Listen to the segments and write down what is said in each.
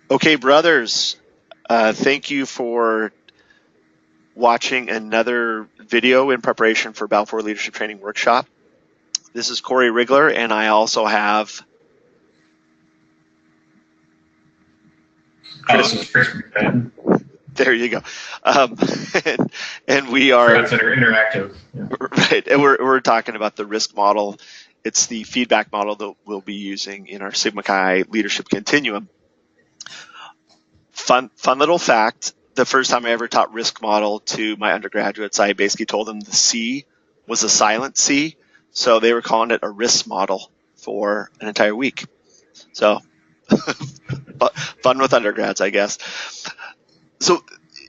Okay, brothers, thank you for watching another video in preparation for Balfour Leadership Training Workshop. This is Corey Rigler, and I also have This is Chris. there you go. Um, and we are That's interactive. Yeah. right, and we're talking about the RISC model. It's the feedback model that we'll be using in our Sigma Chi leadership continuum. Fun little fact. The first time I ever taught RISC model to my undergraduates, I basically told them the C was a silent C. So they were calling it a RISC model for an entire week. So fun with undergrads, I guess. So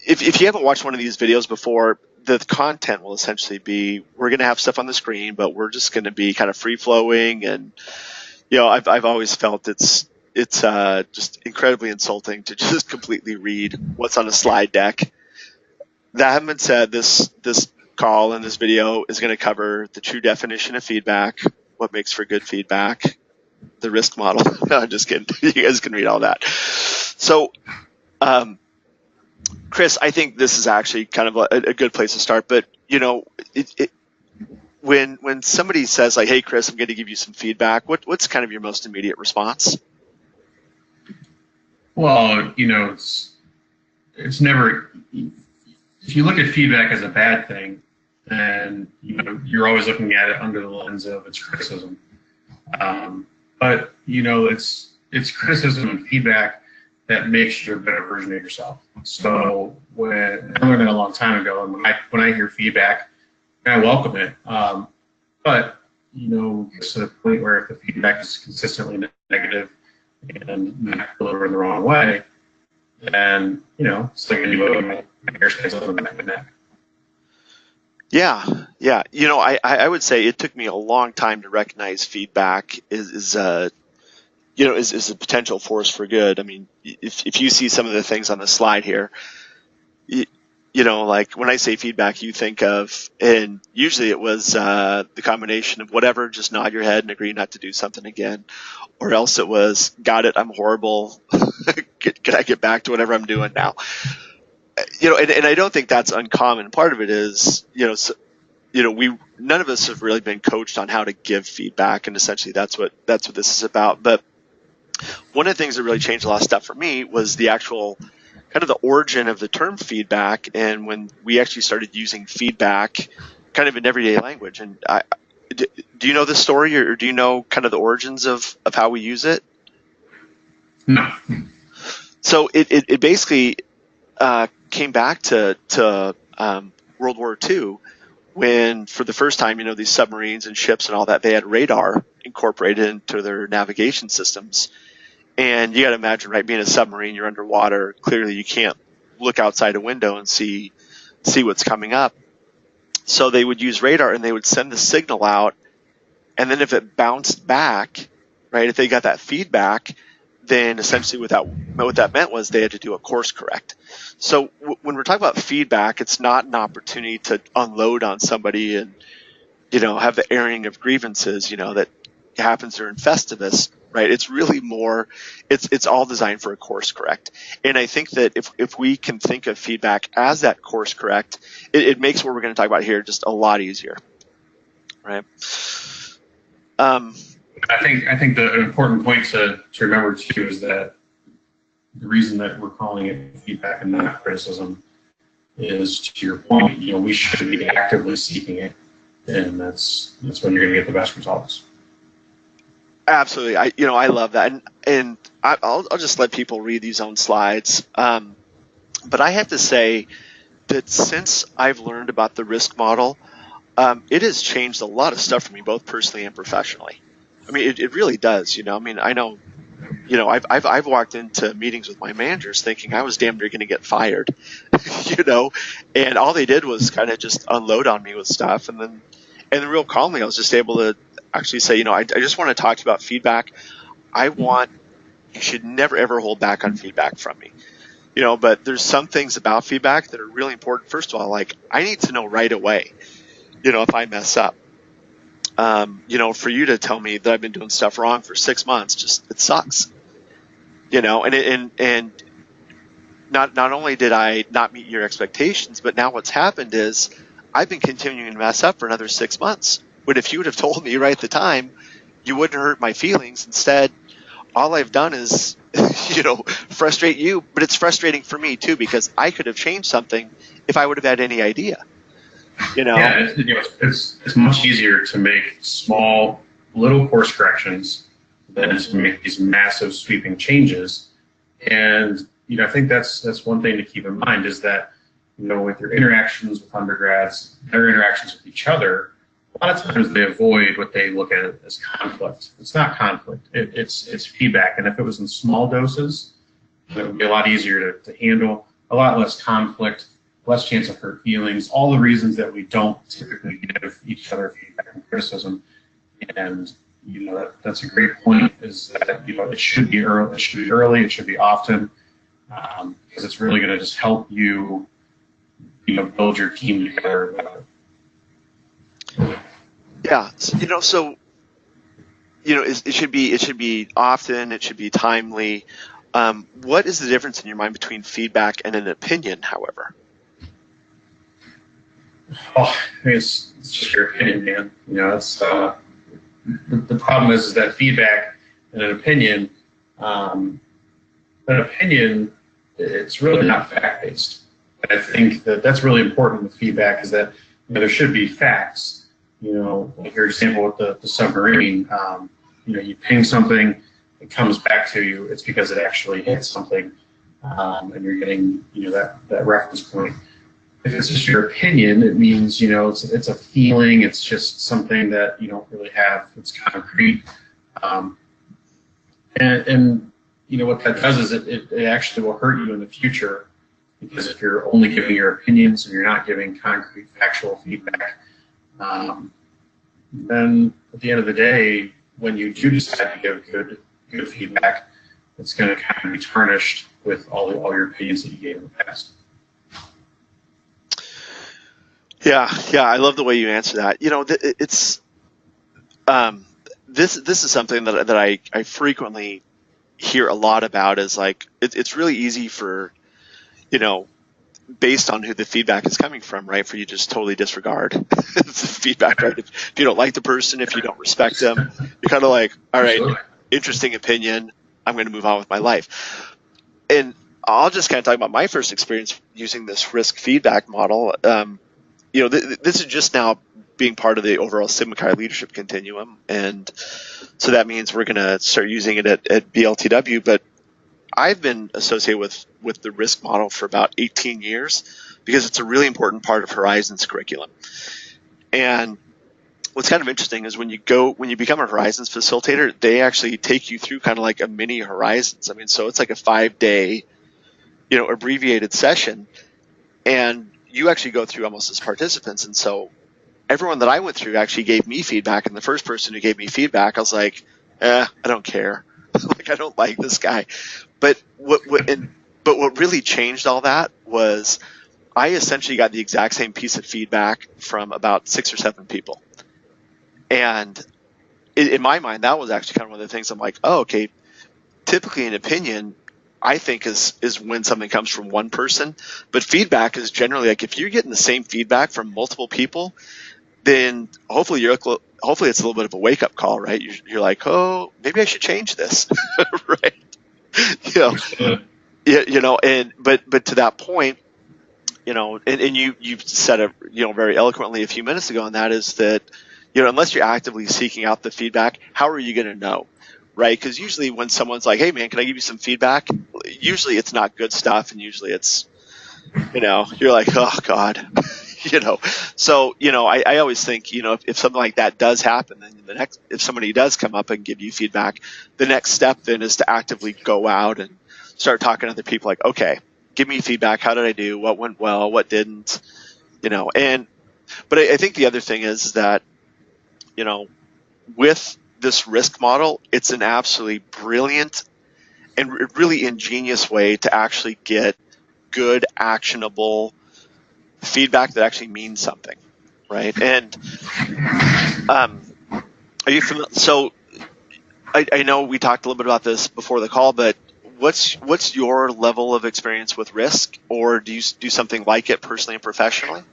if you haven't watched one of these videos before, the content will essentially be, we're going to have stuff on the screen, but we're just going to be kind of free flowing. And, I've always felt it's just incredibly insulting to just completely read what's on a slide deck. That having been said, this call and this video is going to cover the true definition of feedback, what makes for good feedback, the RISC model. No, I'm just kidding. You guys can read all that. So, Chris, I think this is actually kind of a good place to start. But when somebody says like, "Hey, Chris, I'm going to give you some feedback," what's kind of your most immediate response? Well, it's never. If you look at feedback as a bad thing, then you're always looking at it under the lens of its criticism. But it's criticism and feedback that makes you a better version of yourself. So when I learned that a long time ago, and when I hear feedback, I welcome it. But it's to the point where if the feedback is consistently negative and not delivered in the wrong way, then it's like a new my hair stays on the back of the neck. Yeah. I would say it took me a long time to recognize feedback is a potential force for good. I mean, if you see some of the things on the slide here, like when I say feedback, you think of, and usually it was the combination of whatever, just nod your head and agree not to do something again, or else it was, got it, I'm horrible. Can I get back to whatever I'm doing now? And I don't think that's uncommon. Part of it is, none of us have really been coached on how to give feedback, and essentially that's what this is about. But one of the things that really changed a lot of stuff for me was the actual kind of the origin of the term feedback, and when we actually started using feedback kind of in everyday language. And do you know this story, or do you know kind of the origins of how we use it? No. So it basically came back to World War II, when for the first time, these submarines and ships and all that, they had radar incorporated into their navigation systems. And you got to imagine, right, being a submarine, you're underwater. Clearly, you can't look outside a window and see what's coming up. So they would use radar, and they would send the signal out. And then if it bounced back, right, if they got that feedback, then essentially what that meant was they had to do a course correct. So when we're talking about feedback, it's not an opportunity to unload on somebody and, have the airing of grievances, that happens during Festivus, right? It's really more, it's all designed for a course correct. And I think that if we can think of feedback as that course correct, it makes what we're going to talk about here just a lot easier, right? I think the important point to remember too is that the reason that we're calling it feedback and not criticism is, to your point, we should be actively seeking it, and that's when you're going to get the best results. Absolutely. I love that. And I'll just let people read these own slides. But I have to say that since I've learned about the RISC model, it has changed a lot of stuff for me, both personally and professionally. I mean, it really does. I mean, I know, I've walked into meetings with my managers thinking I was damn near going to get fired, and all they did was kind of just unload on me with stuff. And then real calmly, I was just able to actually say, I just want to talk to you about feedback. You should never, ever hold back on feedback from me. But there's some things about feedback that are really important. First of all, like, I need to know right away, if I mess up. For you to tell me that I've been doing stuff wrong for 6 months, it sucks. and not only did I not meet your expectations, but now what's happened is I've been continuing to mess up for another 6 months. When if you would have told me right at the time, you wouldn't hurt my feelings. Instead, all I've done is, frustrate you, but it's frustrating for me too, because I could have changed something if I would have had any idea. Yeah, it's much easier to make small little course corrections than to make these massive sweeping changes. And I think that's one thing to keep in mind is that with your interactions with undergrads, their interactions with each other, a lot of times they avoid what they look at as conflict. It's not conflict; it's feedback. And if it was in small doses, it would be a lot easier to handle, a lot less conflict, less chance of hurt feelings, all the reasons that we don't typically give each other feedback and criticism. And that's a great point. Is that it should be early, it should be often, because it's really going to just help you, build your team together better. Yeah, so it should be often. It should be timely. What is the difference in your mind between feedback and an opinion, however? Oh, I mean, it's just your opinion, man. It's the problem is that feedback and an opinion, it's really not fact-based. And I think that's really important with feedback is that there should be facts. Like your example with the submarine, you ping something, it comes back to you. It's because it actually hit something, and you're getting that reference point. If it's just your opinion, it means it's a feeling. It's just something that you don't really have. It's concrete, and what that does is it actually will hurt you in the future, because if you're only giving your opinions and you're not giving concrete, factual feedback, then at the end of the day, when you do decide to give good feedback, it's going to kind of be tarnished with all your opinions that you gave in the past. Yeah, I love the way you answer that. It's this is something that I frequently hear a lot about. Is like it's really easy for based on who the feedback is coming from, right? For you to just totally disregard the feedback, right? If you don't like the person, if you don't respect them, you're kind of like, all right, interesting opinion, I'm going to move on with my life. And I'll just kind of talk about my first experience using this RISC feedback model. This is just now being part of the overall Sigma Chi leadership continuum, and so that means we're going to start using it at BLTW. But I've been associated with the RISC model for about 18 years because it's a really important part of Horizons curriculum. And what's kind of interesting is when you become a Horizons facilitator, they actually take you through kind of like a mini Horizons. I mean, so it's like a 5-day, abbreviated session, and you actually go through almost as participants. And so everyone that I went through actually gave me feedback, and the first person who gave me feedback, I was like, I don't care. Like, I don't like this guy. But what really changed all that was I essentially got the exact same piece of feedback from about 6 or 7 people. And in my mind, that was actually kind of one of the things I'm like, oh, okay, typically an opinion, I think is when something comes from one person, but feedback is generally like if you're getting the same feedback from multiple people, then hopefully it's a little bit of a wake up call, right? You're like, oh, maybe I should change this, right? But to that point, and you said it, very eloquently a few minutes ago, and that is that, unless you're actively seeking out the feedback, how are you going to know? Right? Because usually when someone's like, hey, man, can I give you some feedback? Usually it's not good stuff. And usually it's, you're like, oh, God, So, I always think, if something like that does happen, then if somebody does come up and give you feedback, the next step then is to actively go out and start talking to other people like, okay, give me feedback. How did I do? What went well? What didn't? But I think the other thing is that, with this RISC model, it's an absolutely brilliant and really ingenious way to actually get good, actionable feedback that actually means something, right? And are you familiar? So I know we talked a little bit about this before the call, but what's your level of experience with RISC, or do you do something like it personally and professionally?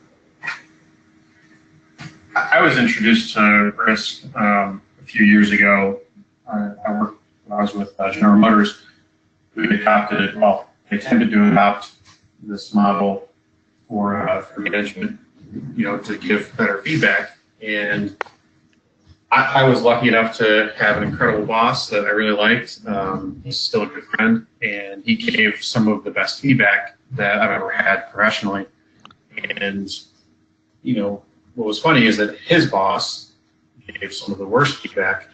I was introduced to RISC a few years ago. I was with General Motors. We adopted it. Well, they tended to adopt this model for management, to give better feedback. And I was lucky enough to have an incredible boss that I really liked. He's still a good friend, and he gave some of the best feedback that I've ever had professionally. And, what was funny is that his boss gave some of the worst feedback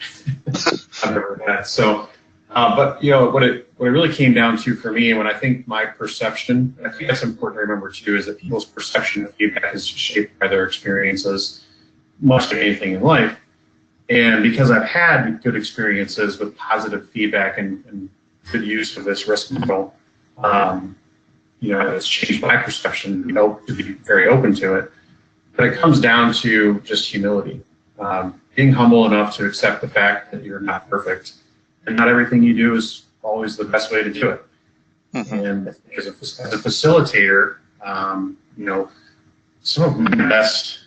I've ever had. So, but what it really came down to for me, and when I think my perception, I think that's important to remember too, is that people's perception of feedback is shaped by their experiences, much of anything in life. And because I've had good experiences with positive feedback and good use of this RISC model, it's changed my perception, to be very open to it. But it comes down to just humility, being humble enough to accept the fact that you're not perfect, and not everything you do is always the best way to do it. Mm-hmm. And as a facilitator, some of my best,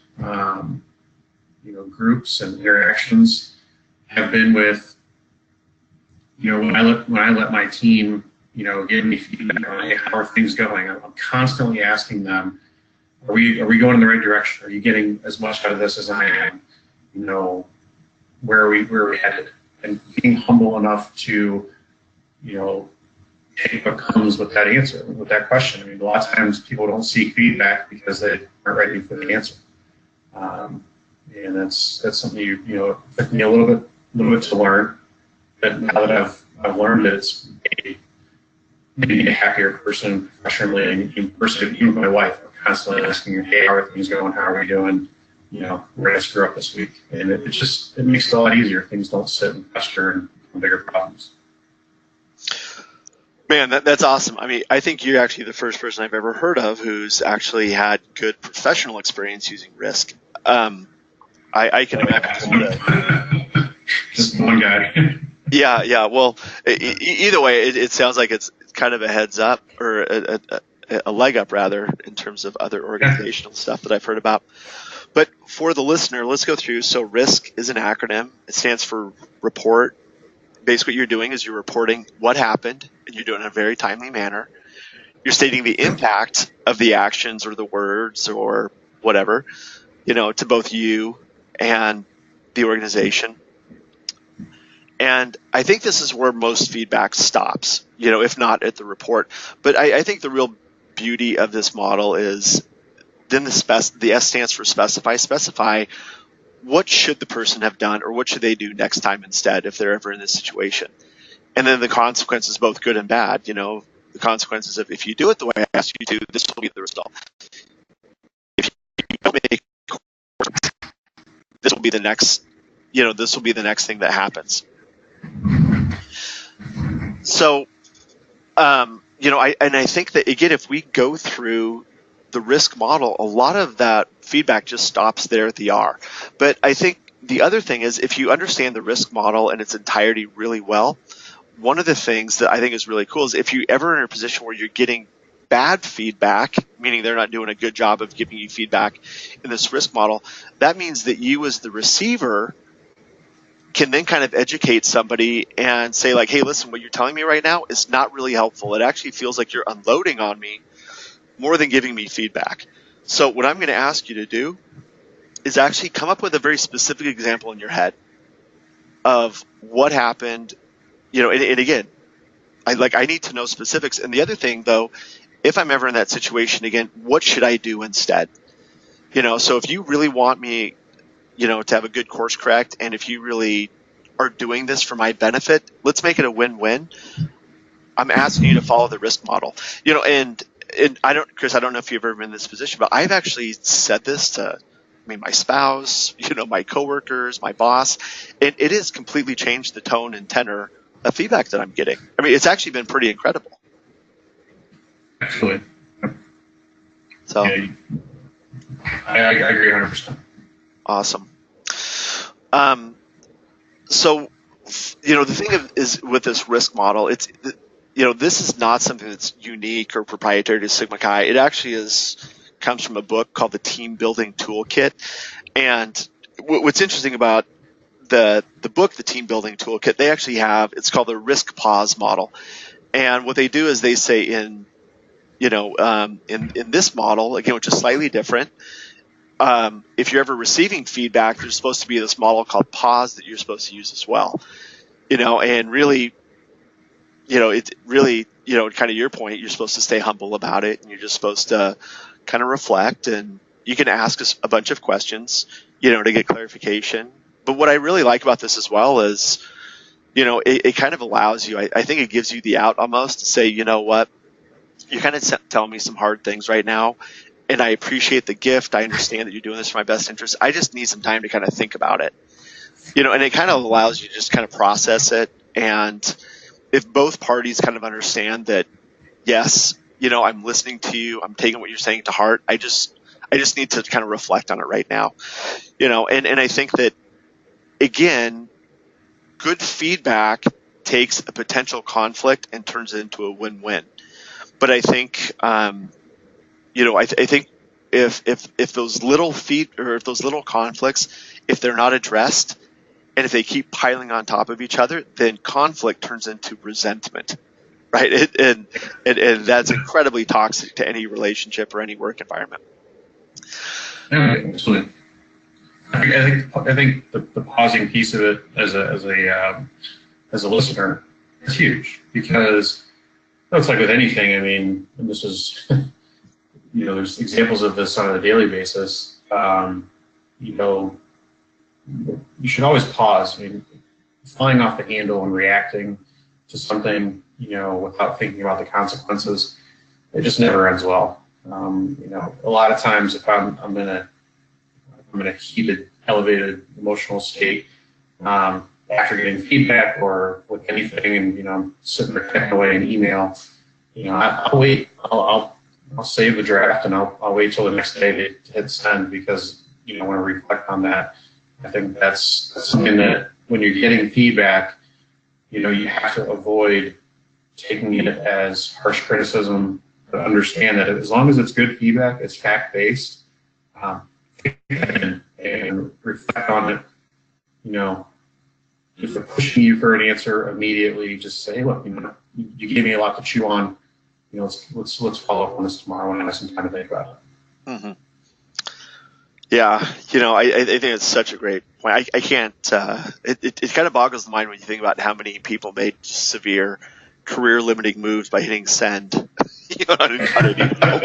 groups and interactions have been with, when I let my team, give me feedback on, hey, how are things going? I'm constantly asking them, are we going in the right direction? Are you getting as much out of this as I am? Where are we headed? And being humble enough to, take what comes with that answer, with that question. I mean, a lot of times people don't seek feedback because they aren't ready for the answer. And that's something it took me a little bit to learn. But now that I've learned it, it's made me a happier person professionally, and even my wife. I'm constantly asking her, hey, how are things going? How are we doing? We're going to screw up this week. And it makes it a lot easier. Things don't sit and fester and become bigger problems. Man, that's awesome. I mean, I think you're actually the first person I've ever heard of who's actually had good professional experience using RISC. I can imagine. Just one guy. Yeah. Well, either way, it sounds like it's kind of a heads up, or a leg up rather, in terms of other organizational stuff that I've heard about. But for the listener, let's go through. So RISC is an acronym. It stands for report. Basically, what you're doing is you're reporting what happened, and you're doing it in a very timely manner. You're stating the impact of the actions or the words or whatever, to both you and the organization. And I think this is where most feedback stops, if not at the report. But I think the real beauty of this model is then the S stands for specify. Specify what should the person have done, or what should they do next time instead if they're ever in this situation. And then the consequences, both good and bad, the consequences of if you do it the way I asked you to, this will be the result. If you don't make this will be the next, thing that happens. So, I think that, again, if we go through the RISC model, a lot of that feedback just stops there at the R. But I think the other thing is, if you understand the RISC model in its entirety really well, one of the things that I think is really cool is if you ever in a position where you're getting bad feedback, meaning they're not doing a good job of giving you feedback in this RISC model, that means that you as the receiver can then kind of educate somebody and say, like, hey, listen, what you're telling me right now is not really helpful. It actually feels like you're unloading on me more than giving me feedback. So what I'm going to ask you to do is actually come up with a very specific example in your head of what happened, and again, I need to know specifics. And the other thing, though, if I'm ever in that situation again, what should I do instead? So if you really want me, to have a good course correct, and if you really are doing this for my benefit, let's make it a win-win. I'm asking you to follow the RISC model. And Chris, I don't know if you've ever been in this position, but I've actually said this to, my spouse, my coworkers, my boss, and it has completely changed the tone and tenor of feedback that I'm getting. It's actually been pretty incredible. Absolutely. So, yeah, I agree 100%. Awesome. So, the thing is with this RISC model, this is not something that's unique or proprietary to Sigma Chi. It actually comes from a book called the Team Building Toolkit. And what's interesting about the book, the Team Building Toolkit, they actually have, it's called the RISC pause model. And what they do is they say in this model, again, which is slightly different, if you're ever receiving feedback, there's supposed to be this model called pause that you're supposed to use as well. And really, kind of your point, you're supposed to stay humble about it, and you're just supposed to kind of reflect, and you can ask us a bunch of questions, to get clarification. But what I really like about this as well is, it kind of allows you, I think it gives you the out almost to say, you know what, you're kind of telling me some hard things right now, and I appreciate the gift. I understand that you're doing this for my best interest. I just need some time to kind of think about it, and it kind of allows you to just kind of process it. And if both parties kind of understand that, yes, I'm listening to you, I'm taking what you're saying to heart, I just need to kind of reflect on it right now, and I think that, again, good feedback takes a potential conflict and turns it into a win-win. But I think, I think if those little if those little conflicts, if they're not addressed, and if they keep piling on top of each other, then conflict turns into resentment, right? And that's incredibly toxic to any relationship or any work environment. Yeah, absolutely. I think the pausing piece of it as a listener is huge, because it's like with anything. I mean, and this is, there's examples of this on a daily basis. You should always pause. I mean, flying off the handle and reacting to something, without thinking about the consequences, it just never ends well. A lot of times if I'm in a heated, elevated emotional state, after getting feedback or with anything, and I'm sitting there typing away an email, I'll wait. I'll save the draft, and I'll wait till the next day to hit send, because I want to reflect on that. I think that's something that when you're getting feedback, you have to avoid taking it as harsh criticism, but understand that as long as it's good feedback, it's fact-based, and reflect on it. If they're pushing you for an answer immediately, just say, look, you gave me a lot to chew on. Let's follow up on this tomorrow when I have some time to think about it. Mm-hmm. Yeah, I think it's such a great point. I can't. It kind of boggles the mind when you think about how many people made severe career-limiting moves by hitting send. On an email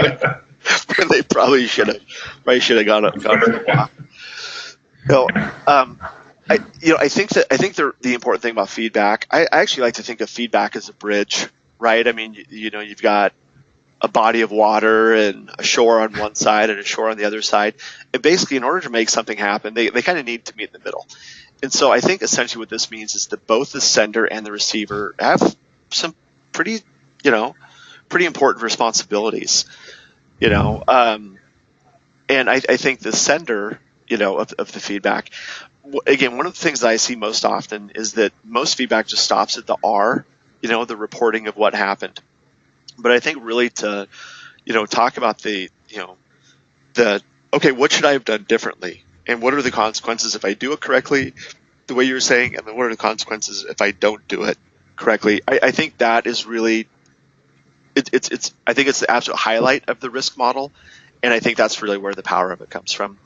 when they probably should have gone up the block. I think the important thing about feedback, I actually like to think of feedback as a bridge, right? I mean, you've got a body of water and a shore on one side and a shore on the other side. And basically, in order to make something happen, they kind of need to meet in the middle. And so I think essentially what this means is that both the sender and the receiver have some pretty important responsibilities, and I think the sender, of the feedback, again, one of the things that I see most often is that most feedback just stops at the R, the reporting of what happened. But I think really to, talk about okay, what should I have done differently? And what are the consequences if I do it correctly, the way you're saying, and then what are the consequences if I don't do it correctly? I think that is really, I think it's the absolute highlight of the RISC model. And I think that's really where the power of it comes from.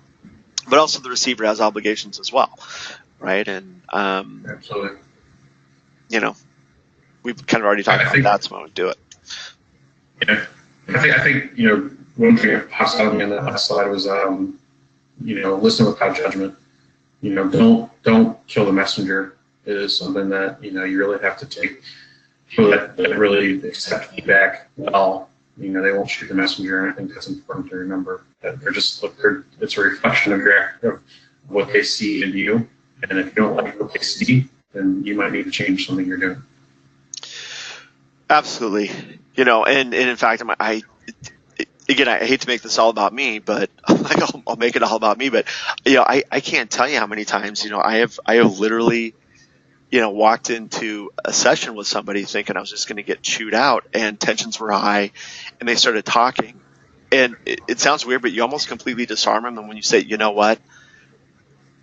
But also the receiver has obligations as well, right? And, absolutely. We've kind of already talked about that, so I won't do it. Yeah, I think one thing that pops out of me on that last slide was listen without judgment. Don't kill the messenger. It is something that you really have to take. People that really accept feedback well, they won't shoot the messenger, and I think that's important to remember. That it's a reflection of what they see in you, and if you don't like what they see, then you might need to change something you're doing. Absolutely. And in fact, I hate to make this all about me, but I'll make it all about me. But I can't tell you how many times I have literally walked into a session with somebody thinking I was just going to get chewed out, and tensions were high, and they started talking. And it sounds weird, but you almost completely disarm them. And when you say, you know what,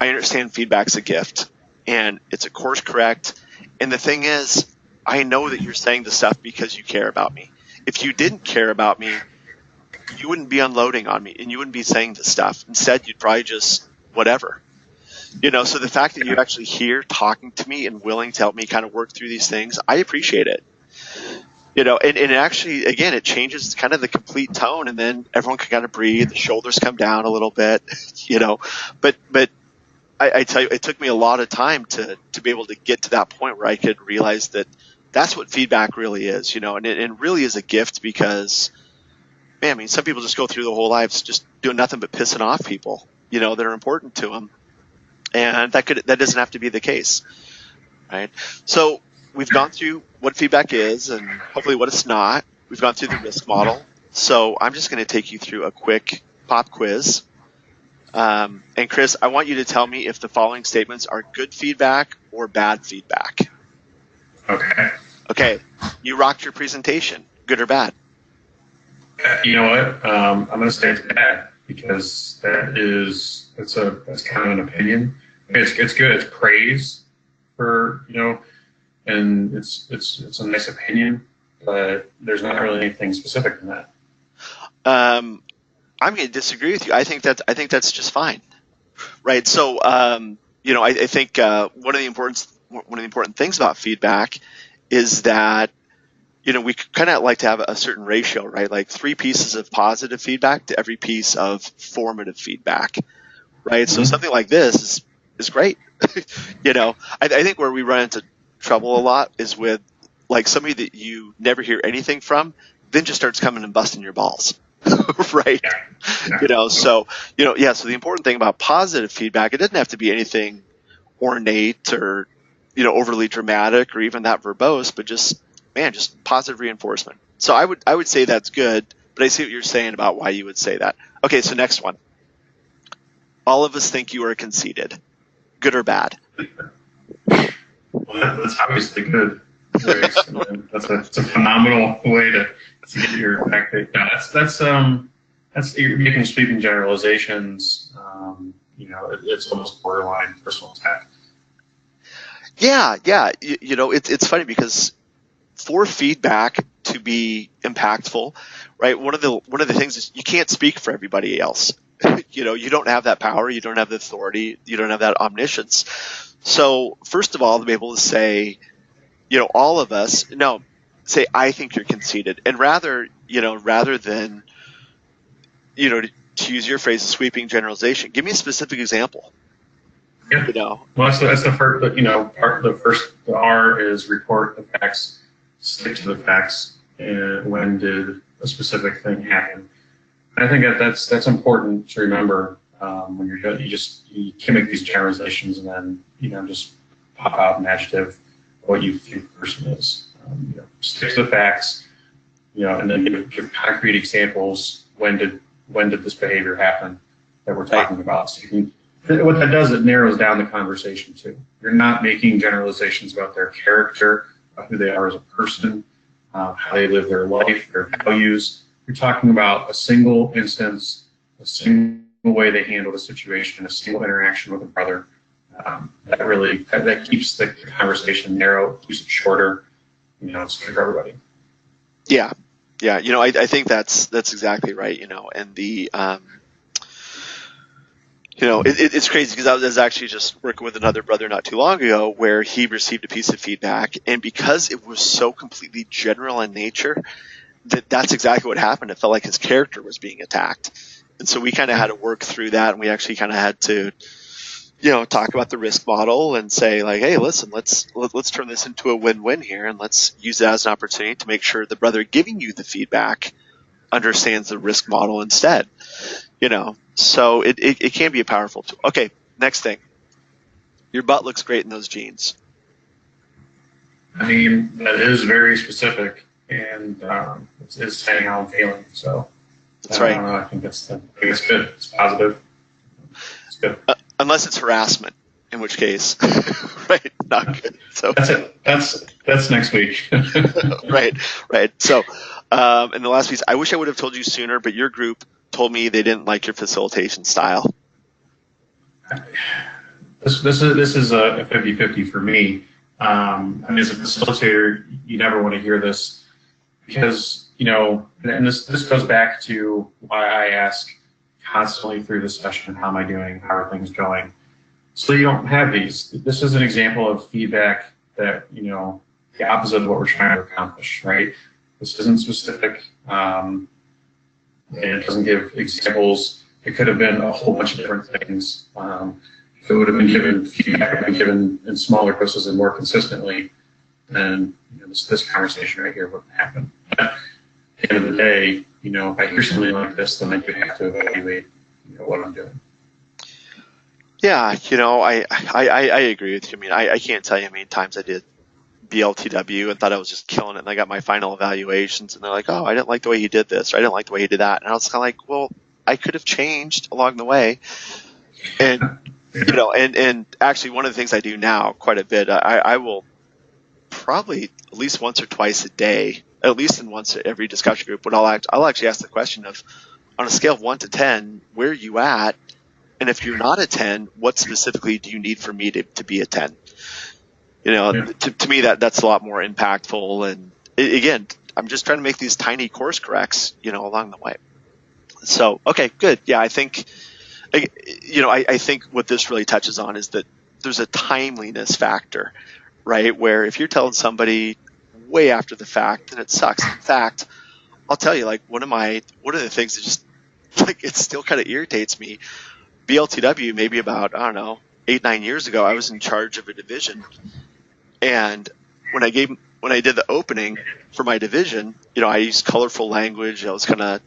I understand feedback's a gift, and it's a course correct. And the thing is, I know that you're saying the stuff because you care about me. If you didn't care about me, you wouldn't be unloading on me, and you wouldn't be saying this stuff. Instead, you'd probably just whatever. So the fact that you're actually here talking to me and willing to help me kind of work through these things, I appreciate it. And actually, again, it changes kind of the complete tone, and then everyone can kind of breathe. The shoulders come down a little bit, But I tell you, it took me a lot of time to be able to get to that point where I could realize that that's what feedback really is, and it really is a gift because, man, I mean, some people just go through their whole lives just doing nothing but pissing off people, that are important to them. And that doesn't have to be the case, right? So we've gone through what feedback is and hopefully what it's not. We've gone through the RISC model. So I'm just going to take you through a quick pop quiz. And Chris, I want you to tell me if the following statements are good feedback or bad feedback. Okay. Okay. You rocked your presentation. Good or bad? You know what? I'm going to say it's bad because that's kind of an opinion. It's good. It's praise for, and it's a nice opinion, but there's not really anything specific in that. I'm going to disagree with you. I think that's just fine, right? So, I think one of the important things about feedback is that we kind of like to have a certain ratio, right? Like 3 pieces of positive feedback to every piece of formative feedback, right? Mm-hmm. So something like this is great. I think where we run into trouble a lot is with like somebody that you never hear anything from, then just starts coming and busting your balls. Right. Yeah. So the important thing about positive feedback, it doesn't have to be anything ornate or, overly dramatic or even that verbose, but just positive reinforcement. So I would say that's good, but I see what you're saying about why you would say that. Okay. So next one, all of us think you are conceited. Good or bad? Well, that's obviously good. That's a phenomenal way to get your back page. No, that's you're making sweeping generalizations. It's almost borderline personal attack. Yeah. It's funny because for feedback to be impactful, right? One of the things is you can't speak for everybody else. You don't have that power, you don't have the authority, you don't have that omniscience. So first of all, to be able to say, all of us, say, I think you're conceited. And rather than, to use your phrase, a sweeping generalization, give me a specific example. Yeah. Well, that's the first, the R is report the facts, stick to the facts, and when did a specific thing happen. I think that's important to remember when you're doing. You can make these generalizations and then just pop out an adjective what you think the person is. Stick to the facts, and then give concrete examples. When did this behavior happen that we're talking about? So what that does, it narrows down the conversation too. You're not making generalizations about their character, about who they are as a person, how they live their life, their values. You're talking about a single instance, a single way they handled a situation, a single interaction with a brother. That keeps the conversation narrow, keeps it shorter. It's good for everybody. Yeah. I think that's exactly right. And the it's crazy because I was actually just working with another brother not too long ago where he received a piece of feedback, and because it was so completely general in nature, that's exactly what happened. It felt like his character was being attacked. And so we kind of had to work through that, and we actually kind of had to, talk about the RISC model and say like, hey, listen, let's turn this into a win-win here, and let's use it as an opportunity to make sure the brother giving you the feedback understands the RISC model instead. So it can be a powerful tool. Okay, next thing. Your butt looks great in those jeans. I mean, that is very specific, and it's saying how I'm feeling. So that's right. I think it's good. It's positive. It's good. Unless it's harassment, in which case, right, not good. So That's it. That's next week. right, right. So, and the last piece, I wish I would have told you sooner, but your group told me they didn't like your facilitation style. This is a 50-50 for me. I mean, as a facilitator, you never want to hear this because, and this goes back to why I ask constantly through the session, how am I doing? How are things going? So you don't have these. This is an example of feedback that, the opposite of what we're trying to accomplish, right? This isn't specific. And it doesn't give examples. It could have been a whole bunch of different things. If it would have been given feedback, had been given in smaller doses and more consistently, then this conversation right here wouldn't happen. But at the end of the day, if I hear something like this, then I could have to evaluate what I'm doing. Yeah, I agree with you. I mean, I can't tell you how many times I did BLTW and thought I was just killing it, and I got my final evaluations, and they're like, "Oh, I didn't like the way you did this, or I didn't like the way you did that," and I was kind of like, "Well, I could have changed along the way." And and actually, one of the things I do now quite a bit, I will probably at least once or twice a day, at least in once every discussion group, but I'll actually ask the question of, on a scale of 1 to 10, where are you at? And if you're not a 10, what specifically do you need for me to be a 10? To me, that's a lot more impactful. And again, I'm just trying to make these tiny course corrects, along the way. So, okay, good. Yeah, I think, I think what this really touches on is that there's a timeliness factor, right? Where if you're telling somebody way after the fact, then it sucks. In fact, I'll tell you, like, one of the things that just, like, it still kind of irritates me. BLTW, maybe about, I don't know, 8-9 years ago, I was in charge of a division. And when I did the opening for my division, I used colorful language. I was kind of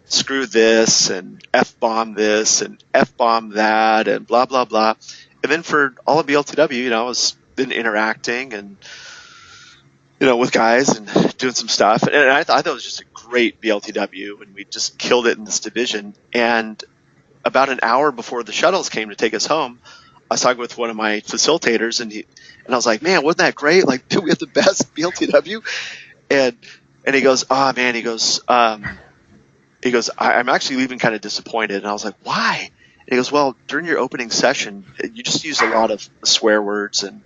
screw this and F-bomb this and F-bomb that and blah, blah, blah. And then for all of BLTW, I was then interacting and, with guys and doing some stuff. And I thought it was just a great BLTW, and we just killed it in this division. And about an hour before the shuttles came to take us home, I was talking with one of my facilitators, and I was like, "Man, wasn't that great? Like, dude, we have the best BLTW." And he goes, "Oh man," he goes, "I'm actually leaving kind of disappointed." And I was like, "Why?" And he goes, "Well, during your opening session, you just used a lot of swear words, and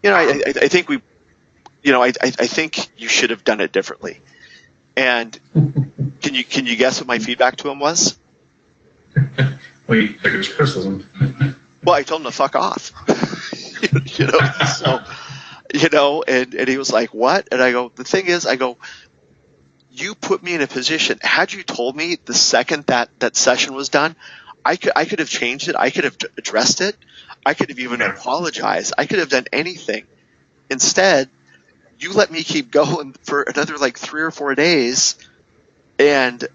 I think I think you should have done it differently." And can you guess what my feedback to him was? Well, you took it as criticism. Well, I told him to fuck off. And he was like, "What?" And I go, "The thing is," I go, "you put me in a position. Had you told me the second that session was done, I could have changed it. I could have addressed it. I could have even apologized. I could have done anything. Instead, you let me keep going for another like 3 or 4 days, and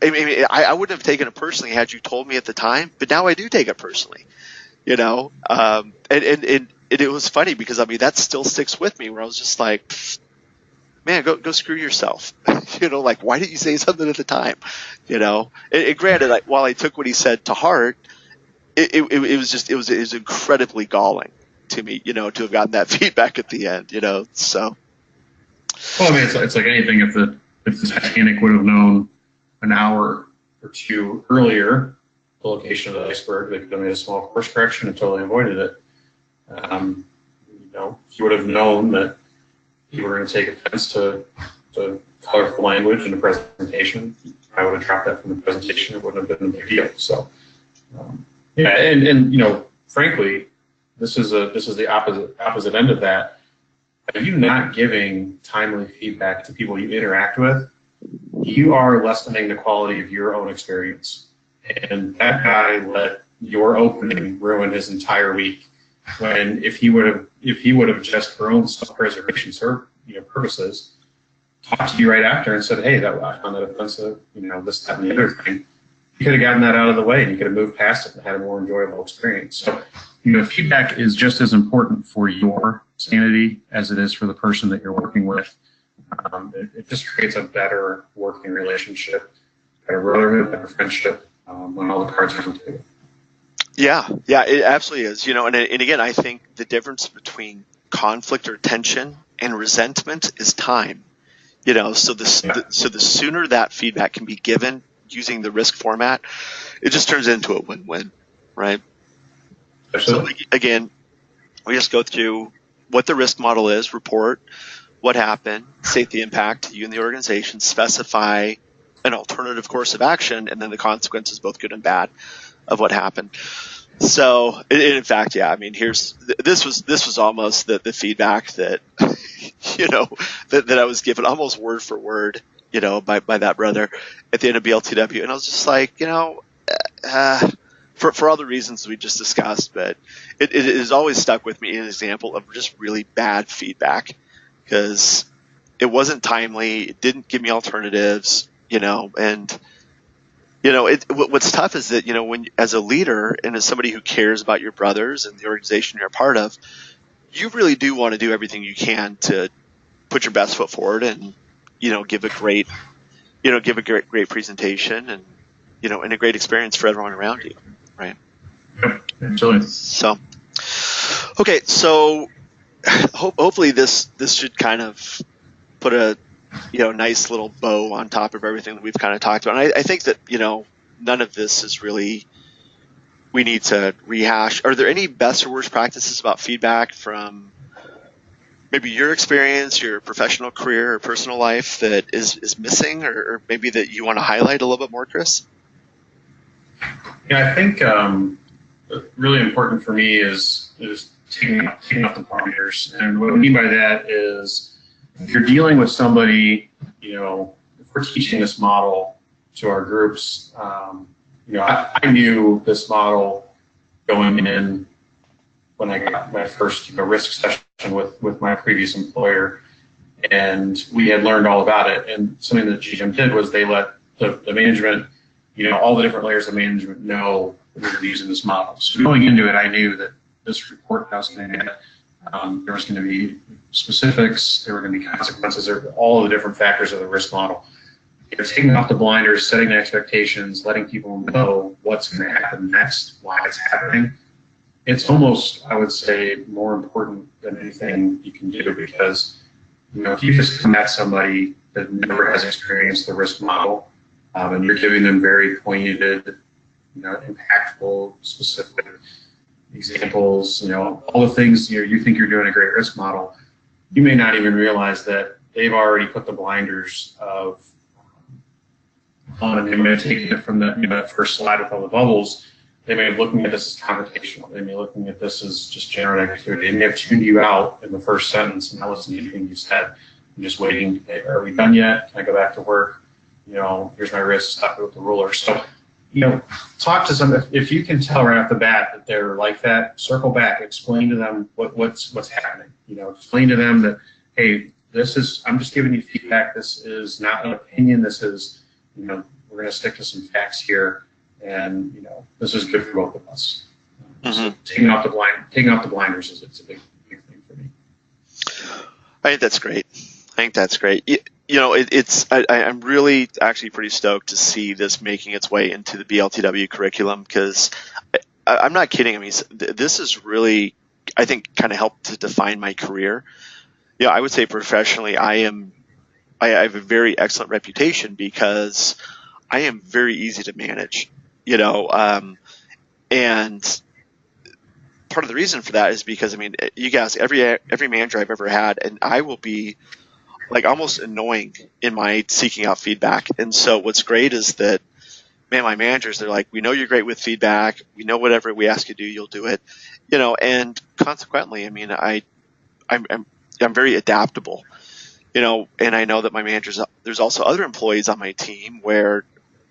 I wouldn't have taken it personally had you told me at the time, but now I do take it personally, and it was funny because that still sticks with me, where I was just like, man, go screw yourself, like, why didn't you say something at the time, and granted, while I took what he said to heart, it was incredibly galling to me, to have gotten that feedback at the end, so. Well, it's like anything. If the Titanic would have known an hour or two earlier the location of the iceberg, they could have made a small course correction and totally avoided it. He would have known that you were going to take offense to colorful language in the presentation. I would have dropped that from the presentation. It wouldn't have been a big deal. So, and frankly, this is the opposite end of that. If you're not giving timely feedback to people you interact with, you are lessening the quality of your own experience. And that guy let your opening ruin his entire week. When if he would have just for own self-preservation purposes, talked to you right after and said, "Hey, I found that offensive, this, that, and the other thing," you could have gotten that out of the way, and you could have moved past it and had a more enjoyable experience. So, feedback is just as important for your sanity as it is for the person that you're working with. It just creates a better working relationship, better brotherhood, better friendship when all the cards are on the table. Yeah, it absolutely is. And again, I think the difference between conflict or tension and resentment is time. Yeah, So the sooner that feedback can be given using the RISC format, it just turns into a win-win, right? So absolutely. again, we just go through what the RISC model is, report what happened, state the impact to you and the organization, specify an alternative course of action, and then the consequences, both good and bad, of what happened. So, in fact, yeah, I mean, this was almost the feedback that that I was given almost word for word, by that brother at the end of BLTW, and I was just like, for all the reasons we just discussed, but it has always stuck with me an example of just really bad feedback because it wasn't timely, it didn't give me alternatives, and what's tough is that when as a leader and as somebody who cares about your brothers and the organization you're a part of, you really do want to do everything you can to put your best foot forward and give a great presentation and a great experience for everyone around you, right? Yep, absolutely. So okay, so hopefully this should kind of put a nice little bow on top of everything that we've kind of talked about. And I think that none of this is really we need to rehash. Are there any best or worst practices about feedback from maybe your experience, your professional career or personal life that is missing, or maybe that you want to highlight a little bit more, Chris? Yeah, I think really important for me is taking off the blinders. And what I mean by that is if you're dealing with somebody, if we're teaching this model to our groups, I knew this model going in when I got my first RISC session with my previous employer, and we had learned all about it. And something that GM did was they let the management, all the different layers of management know that we were using this model. So going into it, I knew that this report I was going to get, there was going to be specifics, there were going to be consequences, there were all of the different factors of the RISC model. Taking off the blinders, setting the expectations, letting people know what's going to happen next, why it's happening. It's almost, I would say, more important than anything you can do because, if you just come at somebody that never has experienced the RISC model, and you're giving them very pointed, impactful, specific examples, all the things you think you're doing a great RISC model, you may not even realize that they've already put the blinders of on, and they may have taken it from that first slide with all the bubbles. They may be looking at this as computational. They may be looking at this as just generative activity. They may have tuned you out in the first sentence and not listening to anything you said. I'm just waiting. Hey, are we done yet? Can I go back to work? Here's my wrist. Stop it with the ruler. So, talk to them. If you can tell right off the bat that they're like that, circle back. Explain to them what's happening. Explain to them that, hey, I'm just giving you feedback. This is not an opinion. This is, we're going to stick to some facts here. And this is good for both of us. So taking off the blinders it's a big thing for me. I think that's great. I'm really actually pretty stoked to see this making its way into the BLTW curriculum because I'm not kidding. I mean, this is really, I think, kind of helped to define my career. I would say professionally, I have a very excellent reputation because I am very easy to manage. And part of the reason for that is because, I mean, you guys, every manager I've ever had, and I will be like almost annoying in my seeking out feedback. And so what's great is that, man, my managers, they're like, we know you're great with feedback. We know whatever we ask you to do, you'll do it, and consequently, I mean, I'm very adaptable, and I know that my managers, there's also other employees on my team where,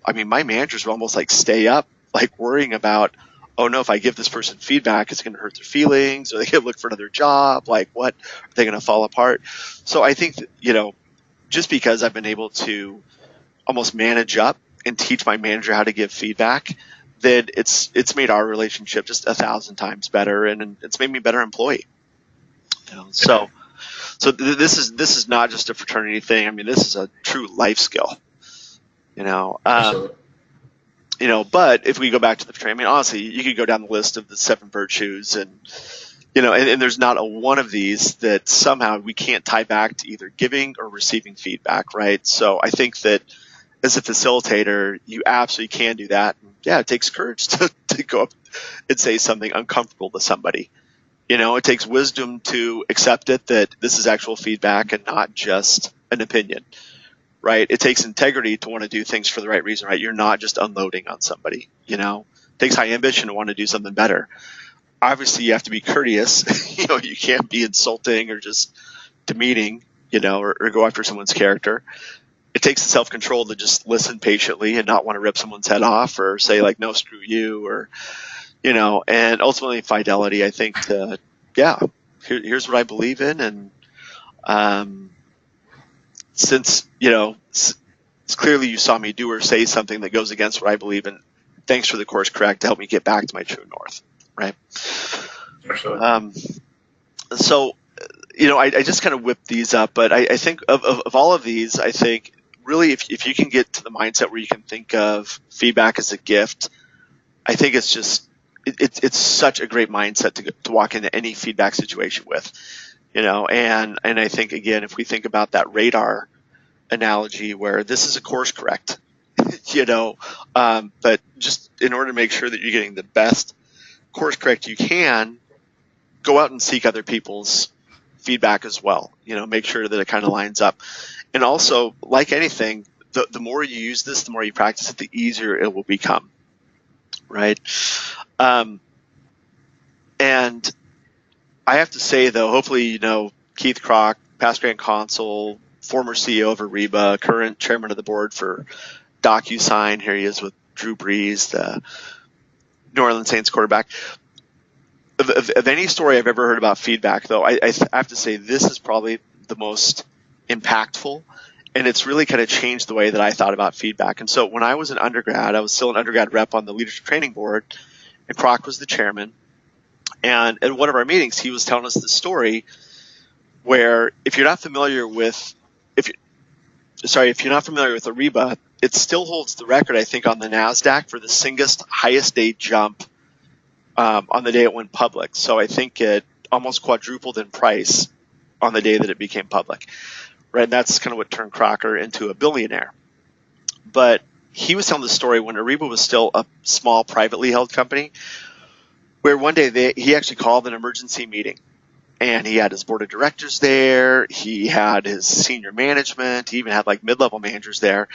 I mean, my managers will almost like stay up, like worrying about, oh no, if I give this person feedback, it's going to hurt their feelings, or they can look for another job. Like, what are they going to fall apart? So I think that, just because I've been able to almost manage up and teach my manager how to give feedback, that it's made our relationship just 1,000 times better, and it's made me a better employee. So this is not just a fraternity thing. I mean, this is a true life skill. But if we go back to the portrayal, I mean, honestly, you could go down the list of the 7 virtues, and and there's not a one of these that somehow we can't tie back to either giving or receiving feedback, right? So I think that as a facilitator, you absolutely can do that. Yeah, it takes courage to go up and say something uncomfortable to somebody. It takes wisdom to accept it, that this is actual feedback and not just an opinion, right? It takes integrity to want to do things for the right reason, right? You're not just unloading on somebody, It takes high ambition to want to do something better. Obviously, you have to be courteous. You can't be insulting or just demeaning, or go after someone's character. It takes the self-control to just listen patiently and not want to rip someone's head off or say like, no, screw you, or, and ultimately fidelity, I think, here's what I believe in. And since, it's clearly you saw me do or say something that goes against what I believe in, thanks for the course correct to help me get back to my true north, right? So, I just kind of whipped these up, but I think of all of these, I think really if you can get to the mindset where you can think of feedback as a gift, I think it's just it's such a great mindset to walk into any feedback situation with, and I think, again, if we think about that radar analogy where this is a course correct, but just in order to make sure that you're getting the best course correct you can, go out and seek other people's feedback as well. Make sure that it kind of lines up. And also, like anything, the more you use this, the more you practice it, the easier it will become, right? And I have to say, though, hopefully, Keith Kroc, past Grand Consul, former CEO of Ariba, current chairman of the board for DocuSign. Here he is with Drew Brees, the New Orleans Saints quarterback. Of any story I've ever heard about feedback, though, I have to say this is probably the most impactful, and it's really kind of changed the way that I thought about feedback. And so when I was an undergrad, I was still an undergrad rep on the leadership training board, and Kroc was the chairman. And at one of our meetings, he was telling us the story where if you're not familiar with Ariba, it still holds the record, I think, on the NASDAQ for the highest day jump on the day it went public. So I think it almost quadrupled in price on the day that it became public, right? And that's kind of what turned Crocker into a billionaire. But he was telling the story when Ariba was still a small privately held company, where one day he actually called an emergency meeting. And he had his board of directors there. He had his senior management. He even had like mid-level managers there.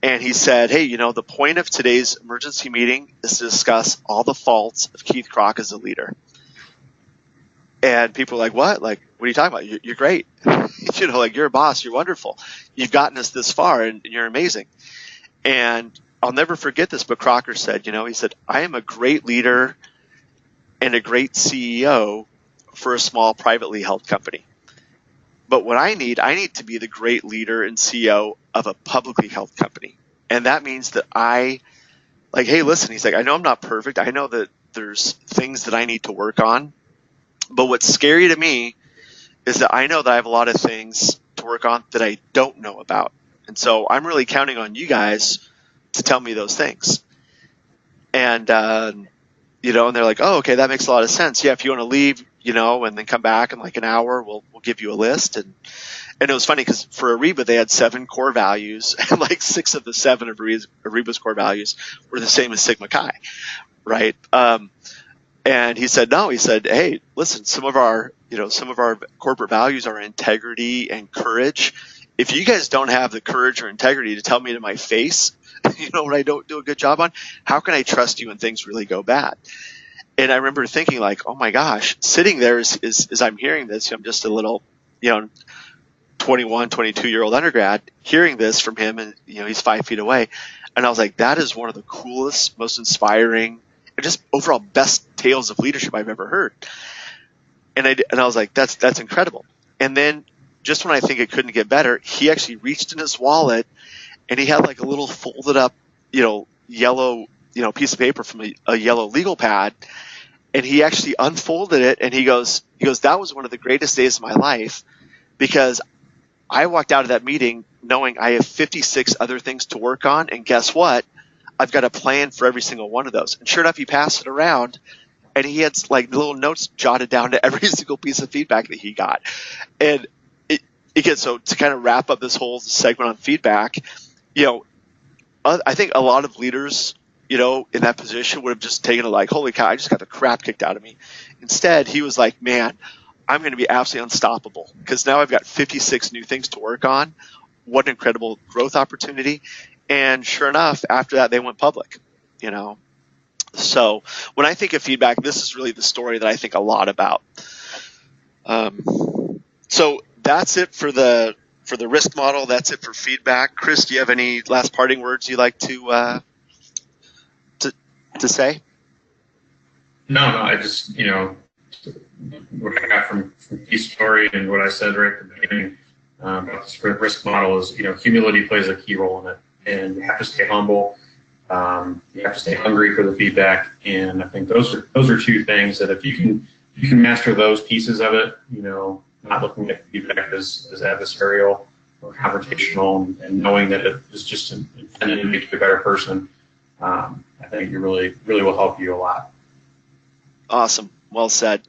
And he said, hey, the point of today's emergency meeting is to discuss all the faults of Keith Kroc as a leader. And people were like, what? Like, what are you talking about? You're great. You're a boss. You're wonderful. You've gotten us this far, and you're amazing. And I'll never forget this, but Crocker said, he said, I am a great leader and a great CEO for a small privately held company. But what I need to be the great leader and CEO of a publicly held company. And that means that hey, listen, he's like, I know I'm not perfect. I know that there's things that I need to work on. But what's scary to me is that I know that I have a lot of things to work on that I don't know about. And so I'm really counting on you guys to tell me those things. And, and they're like, oh, okay, that makes a lot of sense. Yeah, if you want to leave, and then come back in like an hour, we'll give you a list. And it was funny because for Ariba, they had 7 core values, and like 6 of the 7 of Ariba's core values were the same as Sigma Chi, right? And he said, no, he said, hey, listen, some of our corporate values are integrity and courage. If you guys don't have the courage or integrity to tell me to my face, what I don't do a good job on, how can I trust you when things really go bad? And I remember thinking like, oh my gosh, sitting there as I'm hearing this, I'm just a little, 21, 22-year-old undergrad hearing this from him, and, he's 5 feet away. And I was like, that is one of the coolest, most inspiring, and just overall best tales of leadership I've ever heard. And I was like, that's incredible. And then just when I think it couldn't get better, he actually reached in his wallet and he had like a little folded up, yellow, piece of paper from a yellow legal pad. And he actually unfolded it and he goes, that was one of the greatest days of my life because I walked out of that meeting knowing I have 56 other things to work on. And guess what? I've got a plan for every single one of those. And sure enough, he passed it around, and he had like little notes jotted down to every single piece of feedback that he got. And again, so to kind of wrap up this whole segment on feedback, I think a lot of leaders, in that position would have just taken it like, holy cow, I just got the crap kicked out of me. Instead, he was like, man, I'm going to be absolutely unstoppable because now I've got 56 new things to work on. What an incredible growth opportunity. And sure enough, after that, they went public, So when I think of feedback, this is really the story that I think a lot about. So that's it for the RISC model. That's it for feedback. Chris, do you have any last parting words you'd like to say? No, I just, what I got from Keith's story and what I said right at the beginning about this RISC model is, humility plays a key role in it. And you have to stay humble. You have to stay hungry for the feedback. And I think those are two things that if you can master those pieces of it, not looking at feedback as adversarial or confrontational and knowing that it is just intended to make you a better person, I think it really will help you a lot. Awesome. Well said.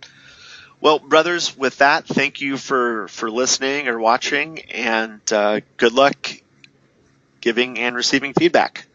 Well, brothers, with that, thank you for listening or watching, and good luck giving and receiving feedback.